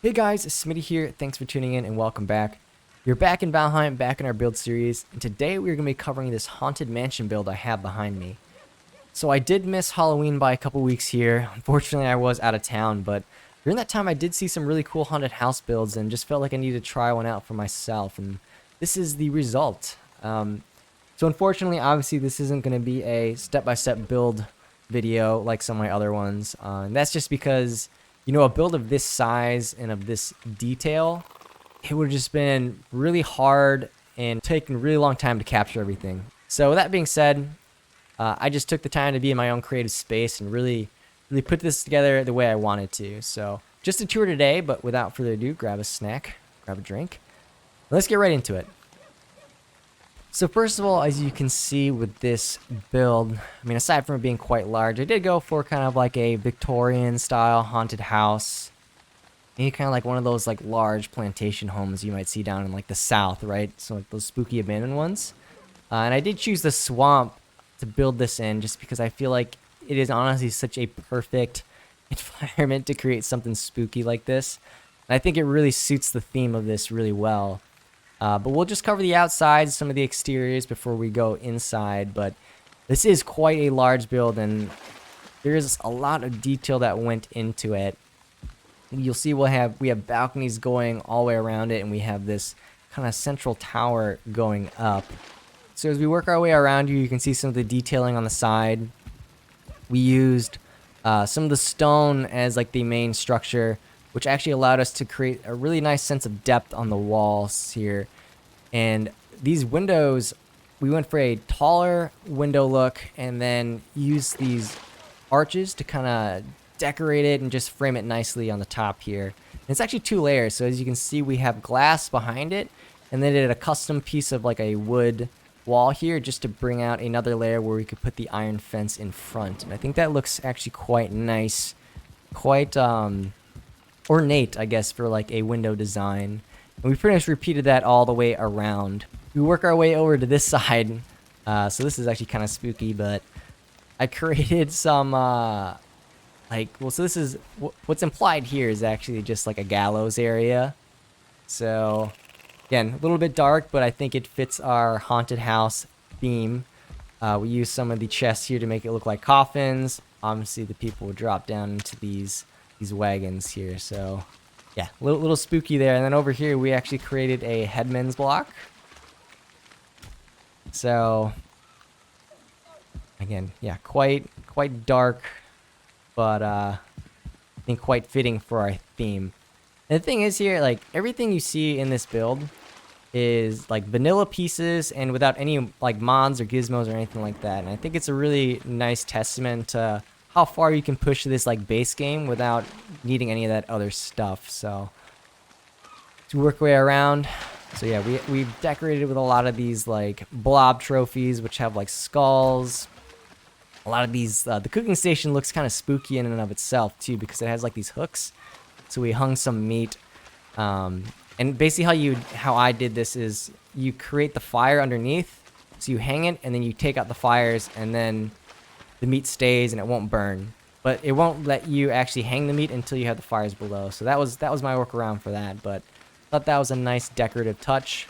Hey guys, it's Smitty here. Thanks for tuning in and welcome back. You're back in Valheim, back in our build series, and today we're going to be covering this haunted mansion build I have behind me. So I did miss Halloween by a couple weeks here. Unfortunately, I was out of town, but during that time I did see some really cool haunted house builds and just felt like I needed to try one out for myself, and this is the result. So unfortunately, obviously, this isn't going to be a step-by-step build video like some of my other ones, and that's just because a build of this size and of this detail, it would have just been really hard and taken a really long time to capture everything. So with that being said, I just took the time to be in my own creative space and really put this together the way I wanted to. So just a tour today, but without further ado, grab a snack, grab a drink. Let's get right into it. So first of all, as you can see with this build, I mean, aside from it being quite large, I did go for kind of like a Victorian style haunted house. Maybe kind of like one of those like large plantation homes you might see down in like the South, right? So like those spooky abandoned ones. And I did choose the swamp to build this in just because I feel like it is honestly such a perfect environment to create something spooky like this. And I think it really suits the theme of this really well. But we'll just cover the outsides, some of the exteriors before we go inside. But this is quite a large build, and there is a lot of detail that went into it. You'll see we have balconies going all the way around it, and we have this kind of central tower going up. So as we work our way around here, you can see some of the detailing on the side. We used some of the stone as like the main structure, which actually allowed us to create a really nice sense of depth on the walls here. And these windows, we went for a taller window look and then used these arches to kind of decorate it and just frame it nicely on the top here. And it's actually 2 layers, so as you can see, we have glass behind it, and then did a custom piece of like a wood wall here just to bring out another layer where we could put the iron fence in front. And I think that looks actually quite nice, quite ornate, I guess, for like a window design. And we pretty much repeated that all the way around. We work our way over to this side. So this is actually kind of spooky, but I created some so this is what's implied here is actually just like a gallows area. So again, a little bit dark, but I think it fits our haunted house theme. We use some of the chests here to make it look like coffins. Obviously, the people would drop down into these wagons here. So yeah, a little spooky there. And then over here, we actually created a headman's block. So again, yeah, quite dark, but I think quite fitting for our theme. And the thing is here, like everything you see in this build is like vanilla pieces and without any like mods or gizmos or anything like that. And I think it's a really nice testament to how far you can push this like base game without needing any of that other stuff. So to work our way around. So yeah, we've decorated with a lot of these like blob trophies, which have like skulls. A lot of these, the cooking station looks kind of spooky in and of itself too, because it has like these hooks. So we hung some meat. And basically how I did this is you create the fire underneath. So you hang it and then you take out the fires and then the meat stays and it won't burn. But it won't let you actually hang the meat until you have the fires below. So that was my workaround for that. But I thought that was a nice decorative touch.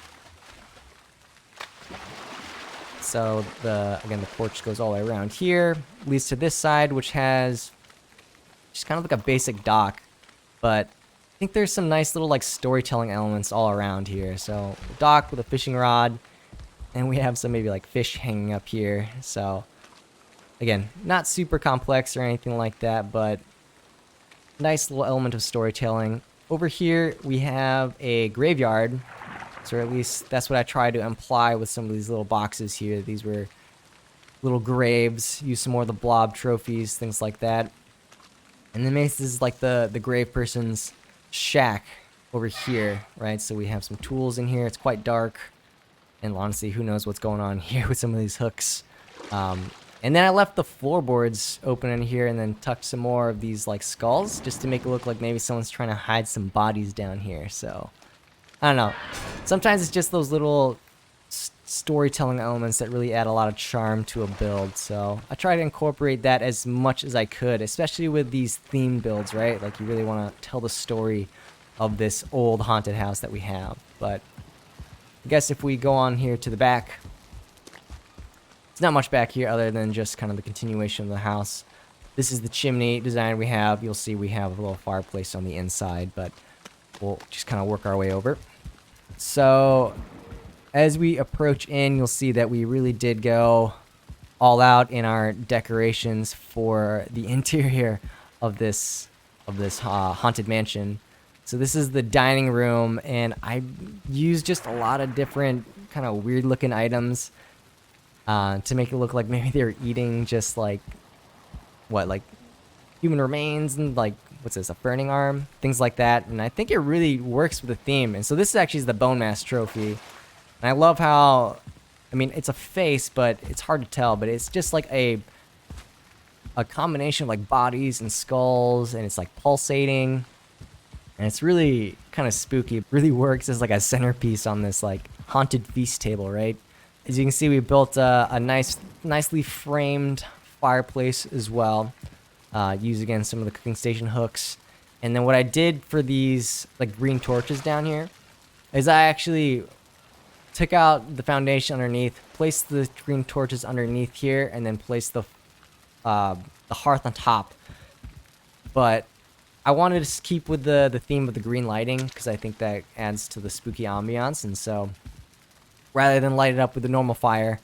So again, the porch goes all the way around here. Leads to this side, which has just kind of like a basic dock. But I think there's some nice little like storytelling elements all around here. So a dock with a fishing rod. And we have some maybe like fish hanging up here. So again, not super complex or anything like that, but nice little element of storytelling. Over here, we have a graveyard. So at least that's what I tried to imply with some of these little boxes here. These were little graves. Use some more of the blob trophies, things like that. And then this is like the grave person's shack over here, right? So we have some tools in here. It's quite dark. And honestly, who knows what's going on here with some of these hooks. And then I left the floorboards open in here and then tucked some more of these like skulls just to make it look like maybe someone's trying to hide some bodies down here. So I don't know. Sometimes it's just those little storytelling elements that really add a lot of charm to a build. So I try to incorporate that as much as I could, especially with these theme builds, right? Like you really want to tell the story of this old haunted house that we have. But I guess if we go on here to the back, it's not much back here other than just kind of the continuation of the house. This is the chimney design we have. You'll see we have a little fireplace on the inside, but we'll just kind of work our way over. So as we approach in, you'll see that we really did go all out in our decorations for the interior of this haunted mansion. So this is the dining room, and I used just a lot of different kind of weird looking items to make it look like maybe they were eating just like like human remains and like, what's this, a burning arm, things like that. And I think it really works with the theme. And so this actually is the bone mass trophy, and I love how, I mean, it's a face, but it's hard to tell, but it's just like a combination of like bodies and skulls, and it's like pulsating, and it's really kind of spooky. It really works as like a centerpiece on this like haunted feast table, right? As you can see, we built a nicely framed fireplace as well. Use again some of the cooking station hooks. And then what I did for these like green torches down here is I actually took out the foundation underneath, placed the green torches underneath here, and then placed the hearth on top. But I wanted to keep with the theme of the green lighting because I think that adds to the spooky ambiance. And so rather than light it up with the normal fire,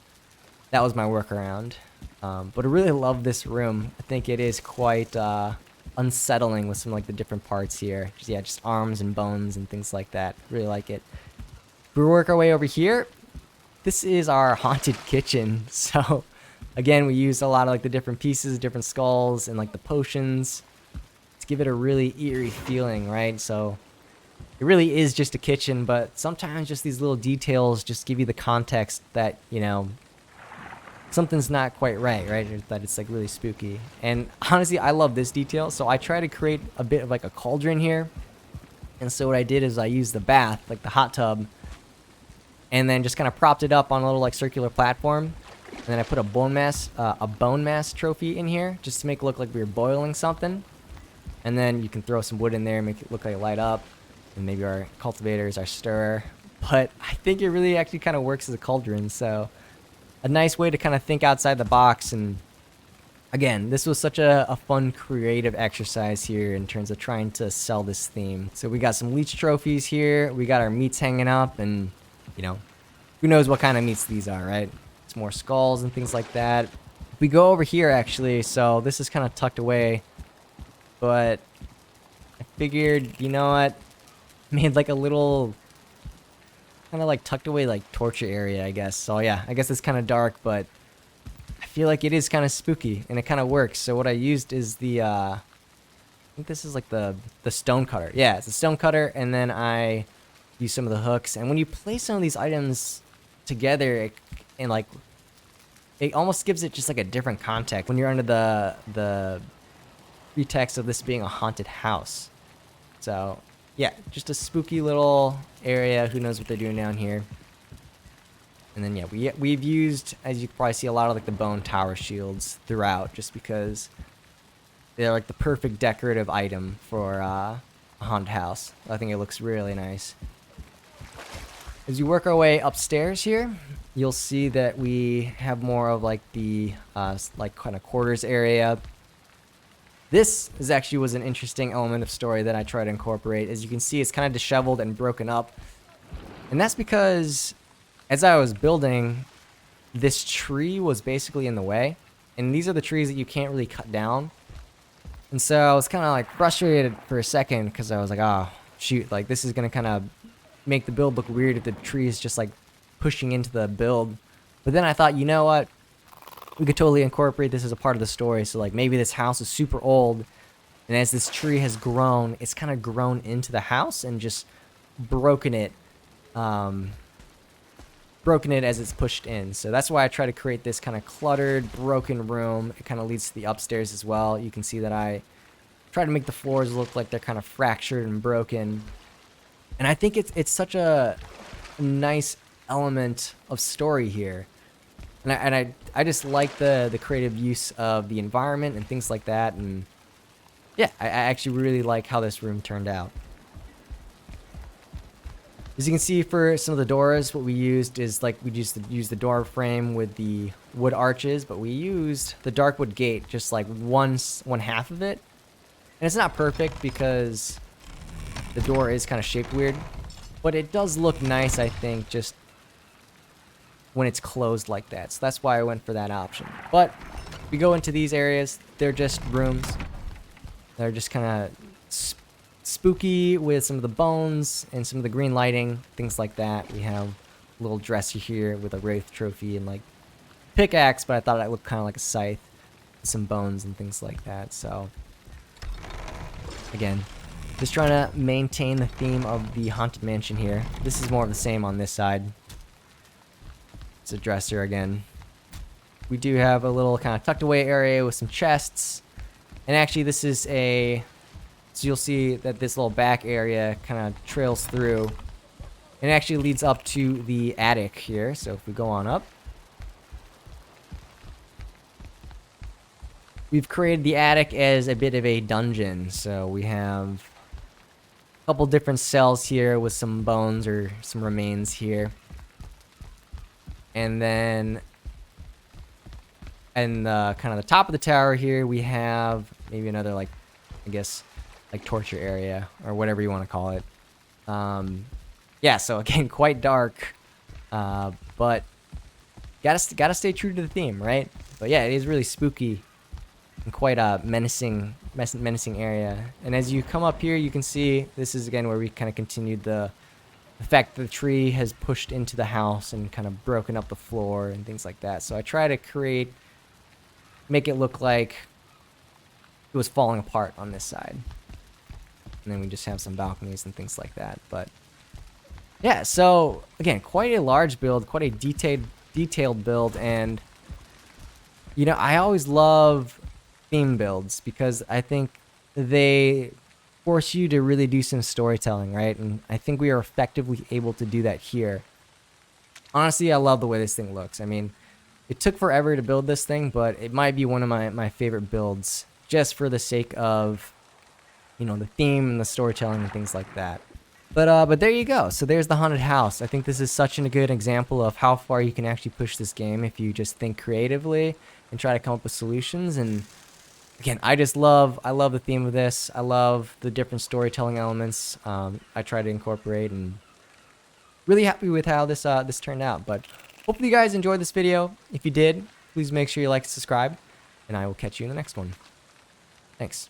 that was my workaround. But I really love this room. I think it is quite unsettling with some like the different parts here. Just arms and bones and things like that. Really like it. We work our way over here. This is our haunted kitchen. So again, we used a lot of like the different pieces, different skulls, and like the potions to give it a really eerie feeling, right? So it really is just a kitchen, but sometimes just these little details just give you the context that, you know, something's not quite right? That it's like really spooky. And honestly, I love this detail, so I try to create a bit of like a cauldron here. And so what I did is I used the bath, like the hot tub, and then just kind of propped it up on a little like circular platform. And then I put a bone mass trophy in here just to make it look like we were boiling something. And then you can throw some wood in there, make it look like it light up, and maybe our cultivators, our stirrer. But I think it really actually kind of works as a cauldron. So a nice way to kind of think outside the box. And again, this was such a fun creative exercise here in terms of trying to sell this theme. So we got some leech trophies here. We got our meats hanging up, and you know, who knows what kind of meats these are, right? It's more skulls and things like that. We go over here actually, so this is kind of tucked away, but I figured, you know what, made like a little kind of like tucked away like torture area, I guess. So yeah, I guess it's kind of dark, but I feel like it is kind of spooky and it kind of works. So what I used is the I think this is like the stone cutter. Yeah, it's a stone cutter, and then I use some of the hooks. And when you place some of these items together, it almost gives it just like a different context when you're under the pretext of this being a haunted house. So yeah, just a spooky little area. Who knows what they're doing down here. And then yeah, we've used, as you can probably see, a lot of like the bone tower shields throughout, just because they're like the perfect decorative item for a haunted house. I think it looks really nice. As you work our way upstairs here, you'll see that we have more of like the like kind of quarters area. This was an interesting element of story that I try to incorporate. As you can see, it's kind of disheveled and broken up. And that's because as I was building, this tree was basically in the way. And these are the trees that you can't really cut down. And so I was kind of like frustrated for a second because I was like, oh, shoot, like this is going to kind of make the build look weird if the tree is just like pushing into the build. But then I thought, you know what? We could totally incorporate this as a part of the story. So like maybe this house is super old, and as this tree has grown, it's kind of grown into the house and just broken it as it's pushed in. So that's why I try to create this kind of cluttered, broken room. It kind of leads to the upstairs as well. You can see that I try to make the floors look like they're kind of fractured and broken. And I think it's such a nice element of story here. And I just like the creative use of the environment and things like that. And yeah, I actually really like how this room turned out. As you can see, for some of the doors, what we used is like we used to use the door frame with the wood arches, but we used the dark wood gate, just like one half of it. And it's not perfect because the door is kind of shaped weird, but it does look nice, I think, just when it's closed like that. So that's why I went for that option. But we go into these areas, they're just rooms. They're just kind of spooky with some of the bones and some of the green lighting, things like that. We have a little dresser here with a wraith trophy and like pickaxe, but I thought it looked kind of like a scythe with some bones and things like that. So again, just trying to maintain the theme of the haunted mansion here. This is more of the same on this side. It's a dresser again. We do have a little kind of tucked away area with some chests. And actually this is so you'll see that this little back area kind of trails through and actually leads up to the attic here. So if we go on up, we've created the attic as a bit of a dungeon. So we have a couple different cells here with some bones or some remains here. And then and kind of the top of the tower here, we have maybe another, like, I guess, like torture area or whatever you want to call it. Yeah, so again, quite dark, but gotta stay true to the theme, right? But yeah, it is really spooky and quite a menacing area. And as you come up here, you can see this is again where we kind of continued the fact that the tree has pushed into the house and kind of broken up the floor and things like that. So I try to make it look like it was falling apart on this side. And then we just have some balconies and things like that. But yeah, so again, quite a large build, quite a detailed build. And, you know, I always love theme builds because I think they force you to really do some storytelling, right? And I think we are effectively able to do that here. Honestly, I love the way this thing looks. I mean, it took forever to build this thing, but it might be one of my favorite builds just for the sake of, you know, the theme and the storytelling and things like that. But there you go. So there's the haunted house. I think this is such a good example of how far you can actually push this game if you just think creatively and try to come up with solutions. And again, I love the theme of this. I love the different storytelling elements I try to incorporate, and really happy with how this turned out. But hopefully you guys enjoyed this video. If you did, please make sure you like and subscribe, and I will catch you in the next one. Thanks.